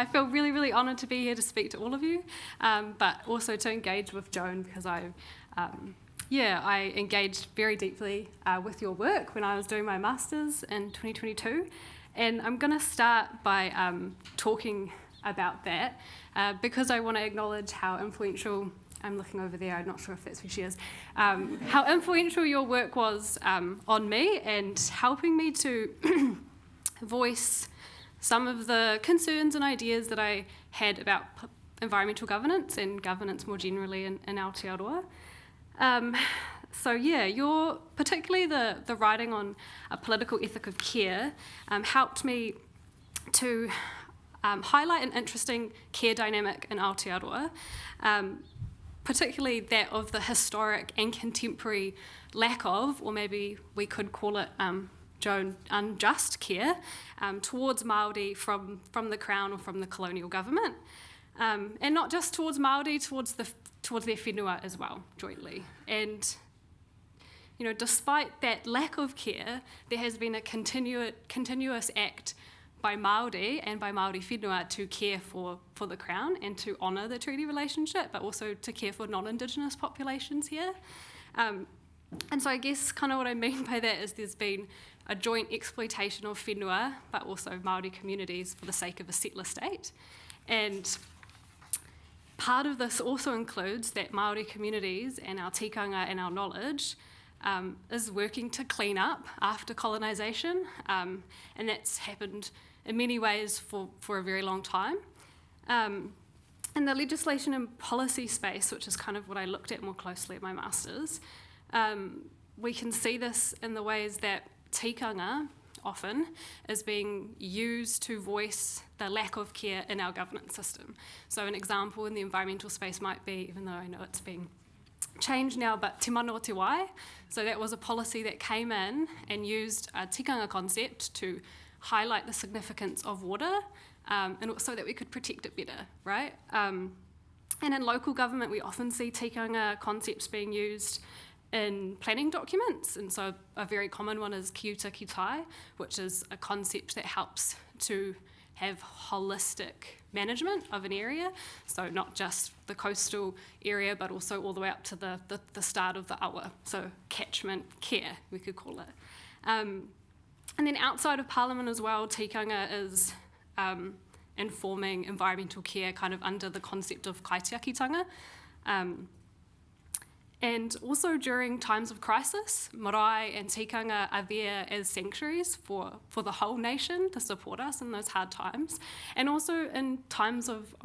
I feel really, really honoured to be here to speak to all of you, but also to engage with Joan because I engaged very deeply with your work when I was doing my Masters in 2022. And I'm going to start by talking about that because I want to acknowledge how influential, I'm looking over there, I'm not sure if that's who she is, how influential your work was on me and helping me to voice some of the concerns and ideas that I had about environmental governance and governance more generally in Aotearoa. Your particularly the writing on a political ethic of care helped me to highlight an interesting care dynamic in Aotearoa, particularly that of the historic and contemporary lack of, or maybe we could call it Joan, unjust care towards Māori from the Crown or from the colonial government. And not just towards Māori, towards their whenua as well, jointly. And, you know, despite that lack of care, there has been a continuous act by Māori and by Māori whenua to care for the Crown and to honour the treaty relationship, but also to care for non-Indigenous populations here. And so I guess kind of what I mean by that is there's been a joint exploitation of whenua, but also Māori communities for the sake of a settler state. And part of this also includes that Māori communities and our tikanga and our knowledge is working to clean up after colonisation, and that's happened in many ways for a very long time. In the legislation and policy space, which is kind of what I looked at more closely at my Masters, we can see this in the ways that tikanga often is being used to voice the lack of care in our governance system. So an example in the environmental space might be, even though I know it's being changed now, but te mano te wai. So that was a policy that came in and used a tikanga concept to highlight the significance of water and so that we could protect it better, right? And in local government, we often see tikanga concepts being used in planning documents, and so a very common one is ki uta ki tai, which is a concept that helps to have holistic management of an area, so not just the coastal area, but also all the way up to the start of the awa, so catchment care, we could call it. And then outside of Parliament as well, tikanga is informing environmental care kind of under the concept of kaitiakitanga. And also during times of crisis, marae and tikanga are there as sanctuaries for the whole nation to support us in those hard times. And also in times of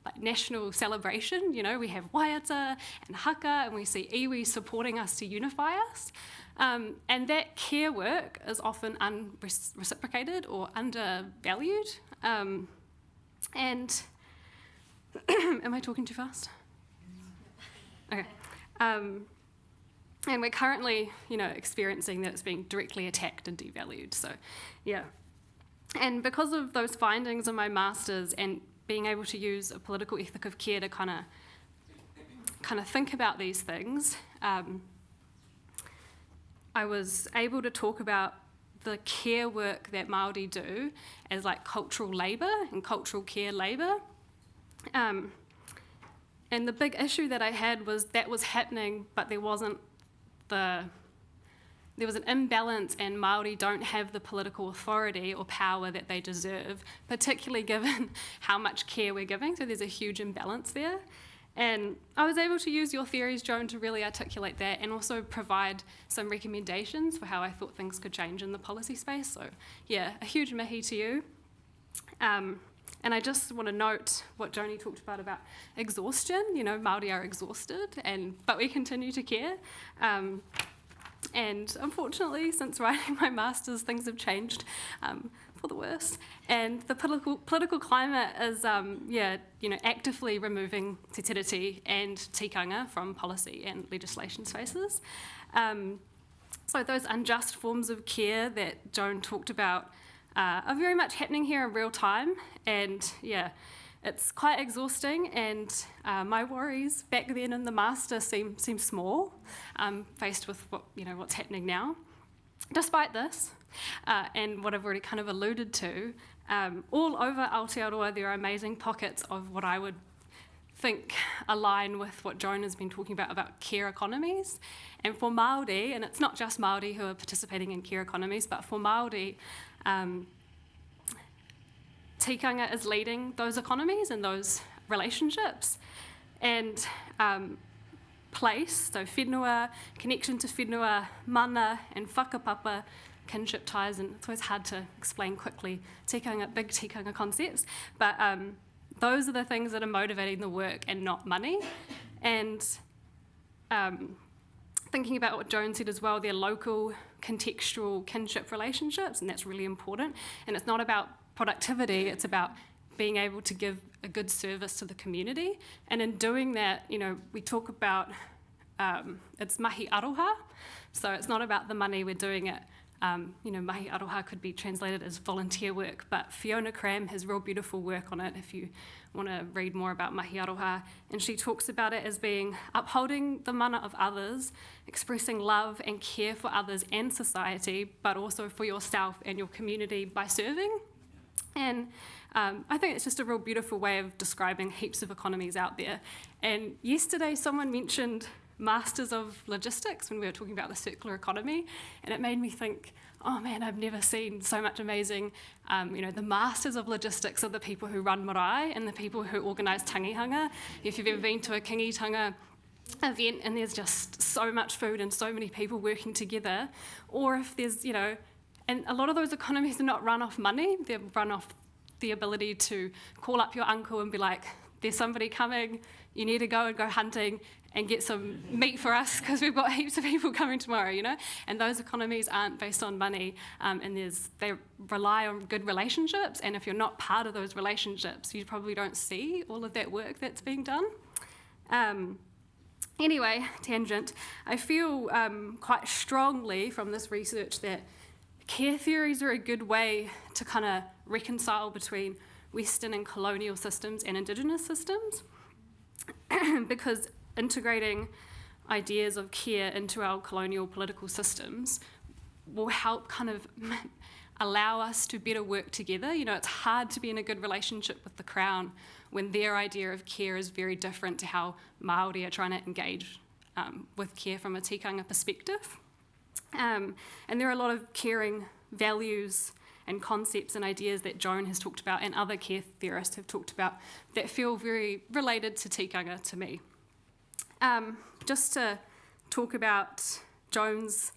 like national celebration, you know, we have waiata and haka, and we see iwi supporting us to unify us. And that care work is often unreciprocated or undervalued. And am I talking too fast? Okay. And we're currently, you know, experiencing that it's being directly attacked and devalued. So, yeah. And because of those findings in my Masters and being able to use a political ethic of care to kind of think about these things, I was able to talk about the care work that Māori do as like cultural labour and cultural care labour. And the big issue that I had was that was happening, but there was an imbalance, and Māori don't have the political authority or power that they deserve, particularly given how much care we're giving. So there's a huge imbalance there. And I was able to use your theories, Joan, to really articulate that and also provide some recommendations for how I thought things could change in the policy space. So yeah, a huge mihi to you. And I just want to note what Joni talked about exhaustion. You know, Māori are exhausted, but we continue to care. And unfortunately, since writing my Masters, things have changed for the worse. And the political climate is, actively removing te tiriti and tikanga from policy and legislation spaces. So those unjust forms of care that Joan talked about are very much happening here in real time, and yeah, it's quite exhausting. And my worries back then in the Master seem small, faced with what's happening now. Despite this, and what I've already kind of alluded to, All over Aotearoa there are amazing pockets of what I would think align with what Joan has been talking about care economies. And for Māori, and it's not just Māori who are participating in care economies, but for Māori, tikanga is leading those economies and those relationships. And place, so whenua, connection to whenua, mana and whakapapa, kinship ties, and it's always hard to explain quickly tikanga, big tikanga concepts, but those are the things that are motivating the work and not money. And thinking about what Joan said as well, they're local, contextual kinship relationships, and that's really important. And it's not about productivity, it's about being able to give a good service to the community. And in doing that, we talk about, it's mahi aroha, so it's not about the money we're doing it. Mahi aroha could be translated as volunteer work, but Fiona Cram has real beautiful work on it if you want to read more about mahi aroha. And she talks about it as being upholding the mana of others, expressing love and care for others and society, but also for yourself and your community by serving. And I think it's just a real beautiful way of describing heaps of economies out there. And yesterday someone mentioned Masters of Logistics when we were talking about the circular economy, and it made me think, oh man, I've never seen so much amazing, the Masters of Logistics are the people who run marae and the people who organise tangihanga. If you've ever been to a kingitanga event and there's just so much food and so many people working together, or if there's, and a lot of those economies are not run off money, they're run off the ability to call up your uncle and be like, there's somebody coming, you need to go hunting and get some meat for us because we've got heaps of people coming tomorrow, And those economies aren't based on money, and they rely on good relationships, and if you're not part of those relationships, you probably don't see all of that work that's being done. Anyway, tangent. I feel quite strongly from this research that care theories are a good way to kind of reconcile between Western and colonial systems and Indigenous systems, because integrating ideas of care into our colonial political systems will help kind of allow us to better work together. It's hard to be in a good relationship with the Crown when their idea of care is very different to how Māori are trying to engage with care from a tikanga perspective. And there are a lot of caring values and concepts and ideas that Joan has talked about and other care theorists have talked about that feel very related to tikanga to me. Just to talk about Joan's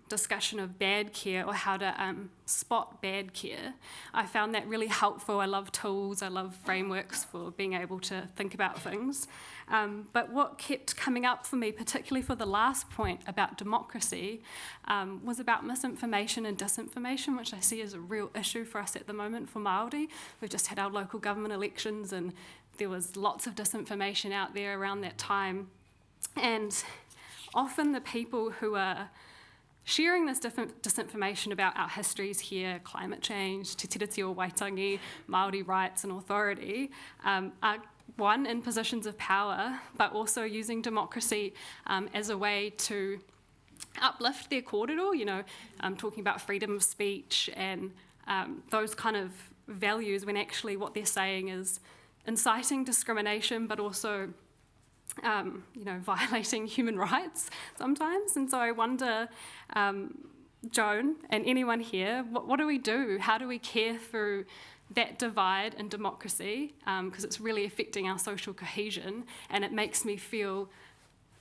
discussion of bad care or how to spot bad care, I found that really helpful. I love tools, I love frameworks for being able to think about things. But what kept coming up for me, particularly for the last point about democracy, was about misinformation and disinformation, which I see as a real issue for us at the moment for Māori. We've just had our local government elections and there was lots of disinformation out there around that time. And often the people who are sharing this disinformation about our histories here, climate change, te tiriti o Waitangi, Māori rights and authority, are one, in positions of power, but also using democracy as a way to uplift their kōrero, talking about freedom of speech and those kind of values, when actually what they're saying is inciting discrimination, but also violating human rights sometimes. And so I wonder, Joan and anyone here, what do we do? How do we care through that divide in democracy? Because it's really affecting our social cohesion, and it makes me feel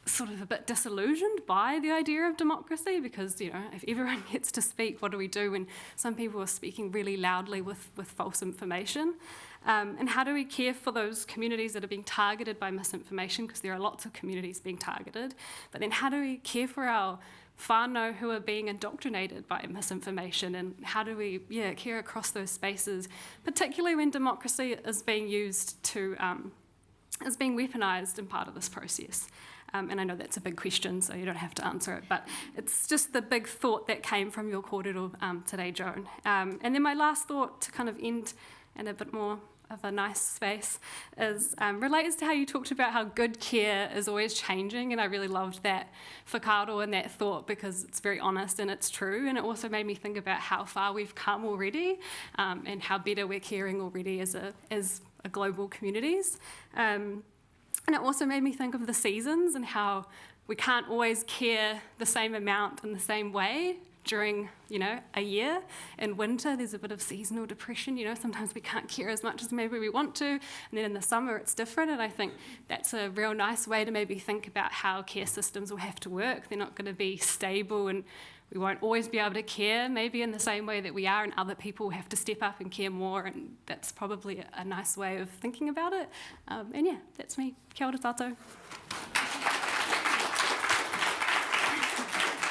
sort of a bit disillusioned by the idea of democracy, because if everyone gets to speak, what do we do when some people are speaking really loudly with false information? And how do we care for those communities that are being targeted by misinformation, because there are lots of communities being targeted, but then how do we care for our whānau who are being indoctrinated by misinformation, and how do we care across those spaces, particularly when democracy is being used to is being weaponised in part of this process. And I know that's a big question, so you don't have to answer it, but it's just the big thought that came from your kōrero today, Joan. And then my last thought to kind of end and a bit more of a nice space is relates to how you talked about how good care is always changing, and I really loved that whakaaro and that thought because it's very honest and it's true, and it also made me think about how far we've come already and how better we're caring already as a global communities. And it also made me think of the seasons and how we can't always care the same amount in the same way during, a year. In winter, there's a bit of seasonal depression, sometimes we can't care as much as maybe we want to, and then in the summer it's different, and I think that's a real nice way to maybe think about how care systems will have to work. They're not going to be stable, and we won't always be able to care maybe in the same way that we are, and other people have to step up and care more, and that's probably a nice way of thinking about it. And yeah, that's me. Kia ora tātou.